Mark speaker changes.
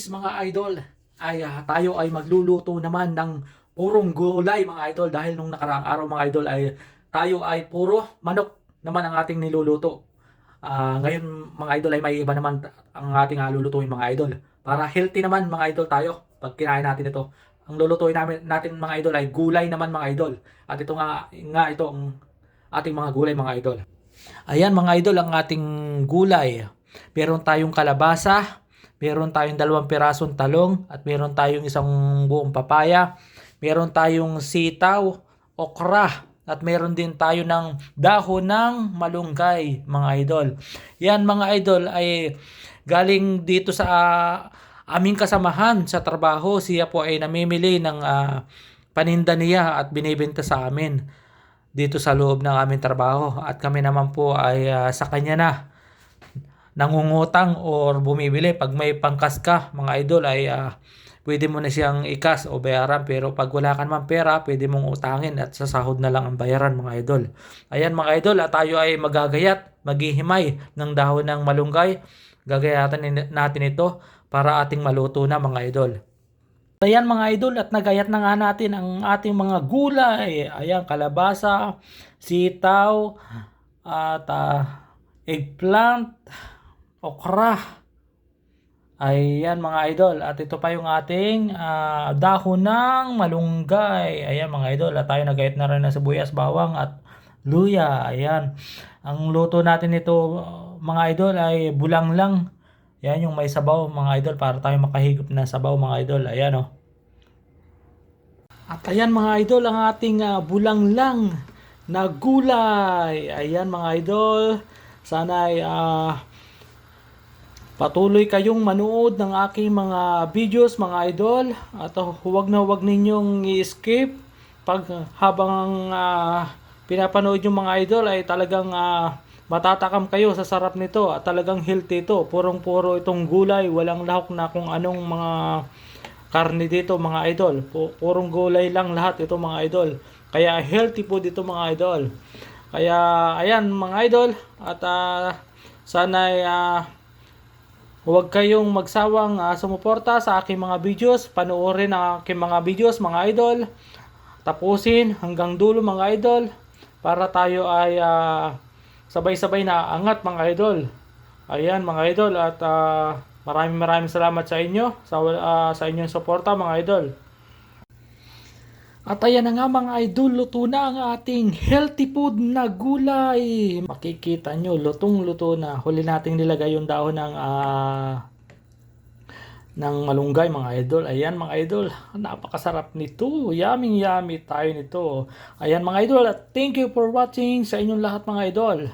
Speaker 1: guys, mga idol, ay tayo ay magluluto naman ng purong gulay mga idol dahil nung nakaraang araw mga idol ay tayo ay puro manok naman ang ating niluluto. Ngayon mga idol ay may iba naman ang ating lulutuin mga idol. Para healthy naman mga idol tayo pag kinain natin ito. Ang lulutuin natin mga idol ay gulay naman mga idol. At ito nga ito ang ating mga gulay mga idol. Ayan mga idol ang ating gulay. Meron tayong kalabasa, meron tayong 2 pirasong talong at meron tayong isang buong papaya. Meron tayong sitaw, okra at meron din tayo ng dahon ng malunggay mga idol. Yan mga idol ay galing dito sa aming kasamahan sa trabaho. Siya po ay namimili ng paninda niya at binibenta sa amin dito sa loob ng aming trabaho at kami naman po ay sa kanya na nangungutang or bumibili. Pag may pangkas ka mga idol ay pwede mo na siyang ikas o bayaran, pero pag wala ka naman pera pwede mong utangin at sa sahod na lang ang bayaran mga idol. Ayan mga idol, at tayo ay magagayat, maghihimay ng dahon ng malunggay. Gagayatan natin ito para ating maluto na mga idol. Ayan mga idol, at nagayat na nga natin ang ating mga gulay. Ayan, kalabasa, sitaw, at eggplant, okra. Ayan mga idol, at ito pa yung ating dahon ng malunggay. Ayan mga idol, at tayo nagayat na rin ng sibuyas, bawang at luya. Ayan, ang luto natin ito mga idol ay bulang lang. Yan yung may sabaw mga idol, para tayo makahigop na sabaw mga idol. Ayan o. At ayan mga idol ang ating bulang lang na gulay. Ayan mga idol, sana ay patuloy kayong manood ng aking mga videos mga idol. At huwag ninyong i-skip pag habang pinapanood yung mga idol ay talagang matatakam kayo sa sarap nito at talagang healthy ito. Purong-puro itong gulay, walang lahok na kung anong mga karne dito mga idol. Purong gulay lang lahat ito mga idol. Kaya healthy po dito mga idol. Kaya ayan mga idol, at sana huwag kayong magsawang sumuporta sa aking mga videos. Panoorin ang aking mga videos mga idol. Tapusin hanggang dulo mga idol para tayo ay sabay-sabay na angat mga idol. Ayan mga idol, at maraming salamat sa inyo sa inyong suporta mga idol. At ayan na nga mga idol, luto na ang ating healthy food na gulay. Makikita nyo, lutong-luto na. Huli nating nilagay yung dahon ng malunggay mga idol. Ayan mga idol, napakasarap nito. Yummy tayo nito. Ayan mga idol, at thank you for watching sa inyong lahat mga idol.